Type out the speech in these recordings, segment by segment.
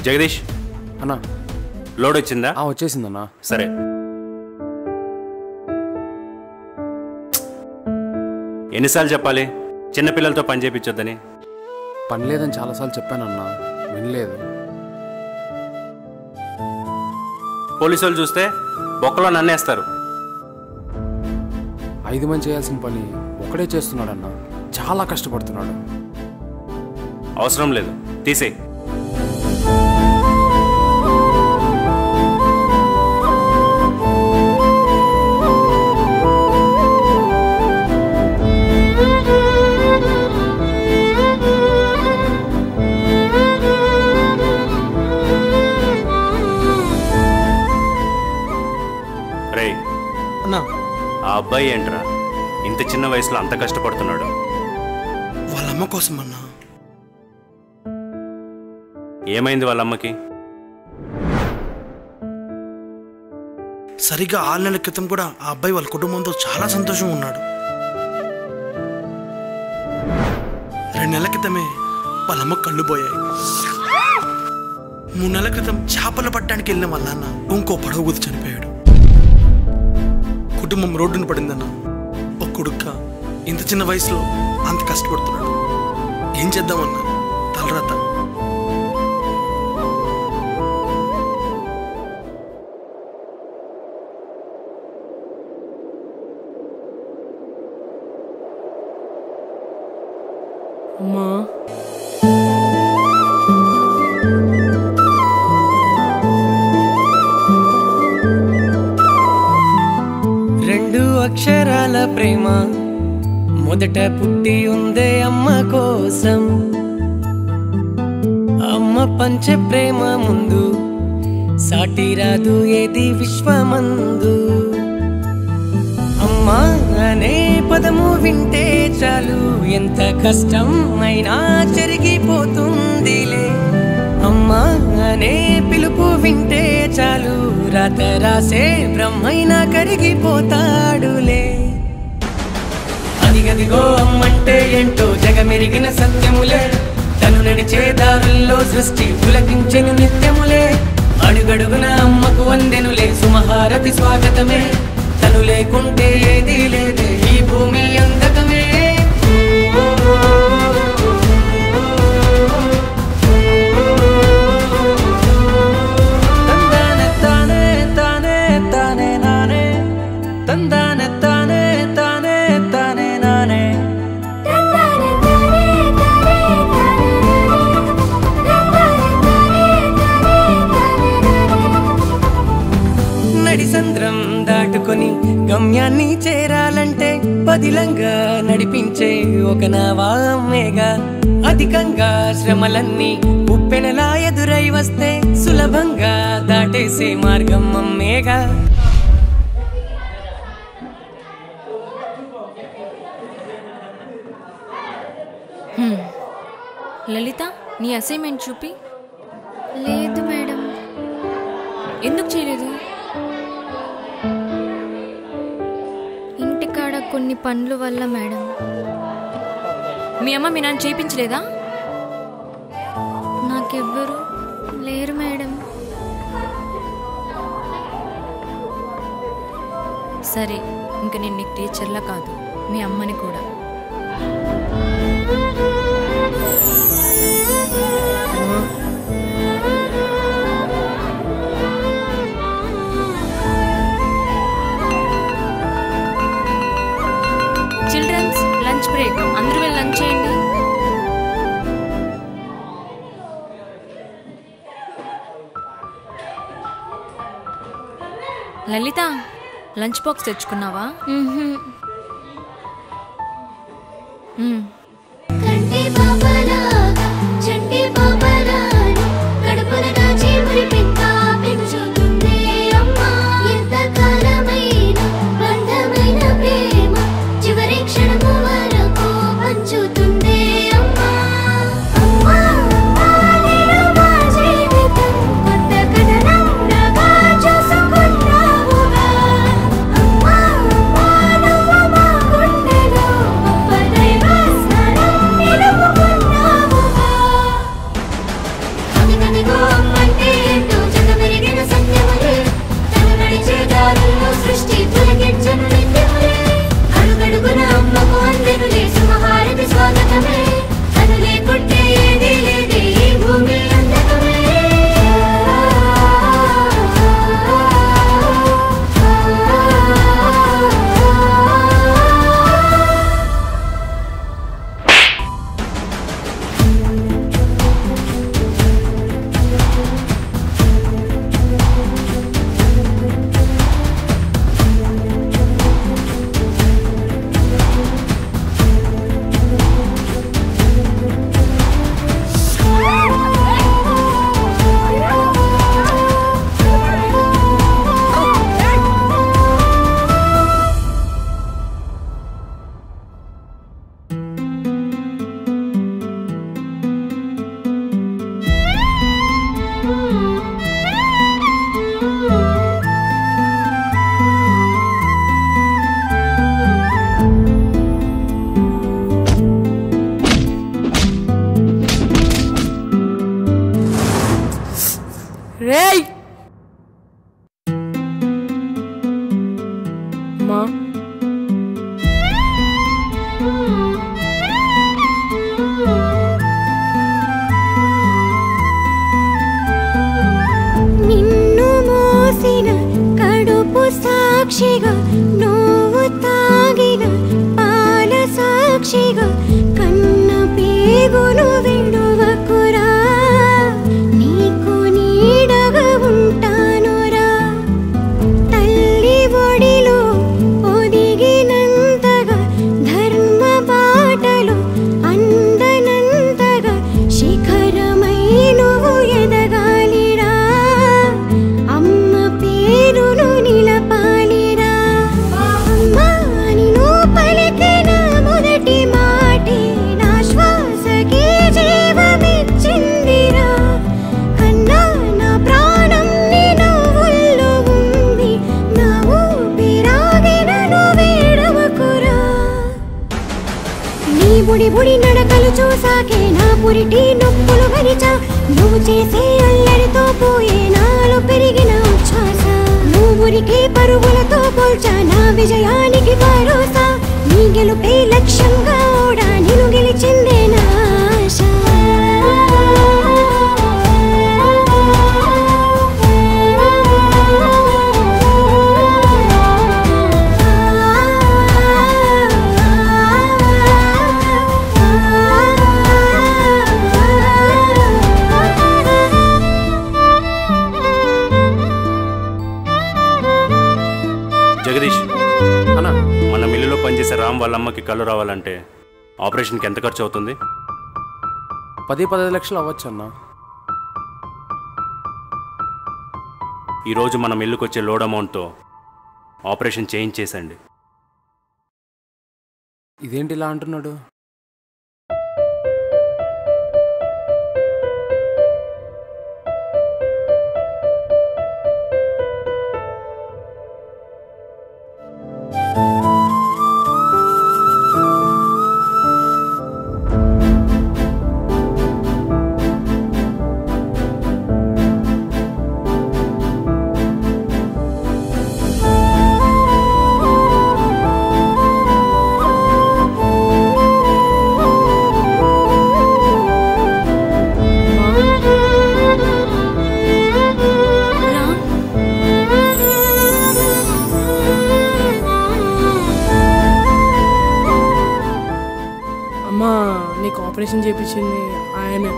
జగదీష్ అన్నా లోడ్ వచ్చిందా? వచ్చేసిందన్నా. సరే, ఎన్నిసార్లు చెప్పాలి చిన్నపిల్లలతో పని చేయించొద్దని? పని లేదని చాలాసార్లు చెప్పానన్నా, వినలేదు. పోలీసు వాళ్ళు చూస్తే బొక్కలో నన్నేస్తారు. 5 మంది చేయాల్సిన పని ఒక్కడే చేస్తున్నాడన్నా, చాలా కష్టపడుతున్నాడు. అవసరం లేదు, తీసేయి. ఆ అబ్బాయి ఏంట్రా ఇంత చిన్న వయసులో అంత కష్టపడుతున్నాడు? వాళ్ళమ్మ కోసం అన్నా. ఏమైంది వాళ్ళమ్మకి? సరిగ్గా 6 నెలల క్రితం కూడా ఆ అబ్బాయి వాళ్ళ కుటుంబంతో చాలా సంతోషంగా ఉన్నాడు. 2 నెలల క్రితమే వాళ్ళమ్మ కళ్ళు పోయాయి. 3 నెలల క్రితం చేపలు పట్టడానికి వెళ్ళిన వాళ్ళ నాన్న ఇంకో పడవ గుద్ది చనిపోయాడు. కుటుంబం రోడ్డున పడిందన్న. ఒక కొడుక్క ఇంత చిన్న వయసులో అంత కష్టపడుతున్నాడు. ఏం చేద్దామన్నా, తలరాత. అమ్మా అక్షరాల ప్రేమ మొదట పుట్టి ఉందే అమ్మ కోసం. అమ్మ పంచే ప్రేమ ముందు సాటి రాదు ఏది విశ్వమందు. అమ్మ అనే పదము వింటే చాలు ఎంత కష్టం అయినా జరిగిపోతుందిలే. అమ్మ అనే పిలుపు వింటే చాలు రాత రాసే బ్రహ్మైనా కరిగిపోతాడులే. అదిగదిగో అమ్మంటే ఏంటో జగమెరిగిన సత్యములే. తను నడిచే దారుల్లో సృష్టి పులకించెను నిత్యములే. అడుగడుగున అమ్మకు వందెనులే సుమహారతి స్వాగతమే. తను లేకుంటే ఏది లేదే ఈ భూమి అంధకమే. నడిసంద్రం దాటుకొని గమ్యాన్ని చేరాలంటే పదిలంగా నడిపించే ఒక నావామేగా. అధికంగా శ్రమలన్నీ ఉప్పెనలా ఎదురై వస్తే సులభంగా దాటేసే మార్గం అమ్మేగా. లలిత, నీ అసైన్మెంట్ చూపి. లేదు మేడం. ఎందుకు చేయలేదు? ఇంటికాడ కొన్ని పనుల వల్ల మేడం. మీ అమ్మ మీ నాన్న చేయించలేదా? నాకెవ్వరు లేరు మేడం. సరే, ఇంక నేను నీకు టీచర్లా కాదు, మీ అమ్మని కూడా. చిల్డ్రన్స్ లంచ్ బ్రేక్, అందరూ వెళ్ళి లంచ్ చేయండి. లలిత, లంచ్ బాక్స్ తెచ్చుకున్నావా? బుడి బుడి నడకలు చూసాకే నా పురిటి నొప్పులు భరిచా నువ్వు చేసే అల్లరితో పోయే నాలో పెరిగిన ఉచ్ఛ్వాస నువ్వు ఉరికే పరుగులతో పోల్చా నా విజయానికి భరోసా నీ గెలుపే లక్ష్యంగా ఓడా నేను గెలిచిందే నా ఆశ జగదీష్ అన్న మన మిల్లులో పనిచేసే రామ్ వాళ్ళ అమ్మకి కళ్ళు రావాలంటే ఆపరేషన్కి ఎంత ఖర్చు అవుతుంది? 10-15 లక్షలు అవ్వచ్చు అన్న. ఈరోజు మన మిల్లుకి వచ్చే లోడ్ అమౌంట్తో ఆపరేషన్ చేయించేసండి. ఇదేంటి ఇలా అంటున్నాడు? నీకు ఆపరేషన్ చేయించింది ఆయనే.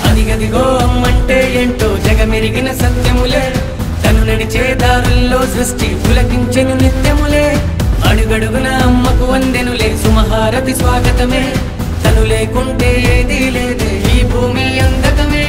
అదిగదిగో అమ్మంటే ఏంటో జగమెరిగిన సత్యములే తను నడిచే దారుల్లో సృష్టి పులకించెను నిత్యములే అడుగడుగున అమ్మకు వందెనులే సుమహారతి స్వాగతమే తను లేకుంటే ఏదీ లేదే ఈ భూమి అందకమే.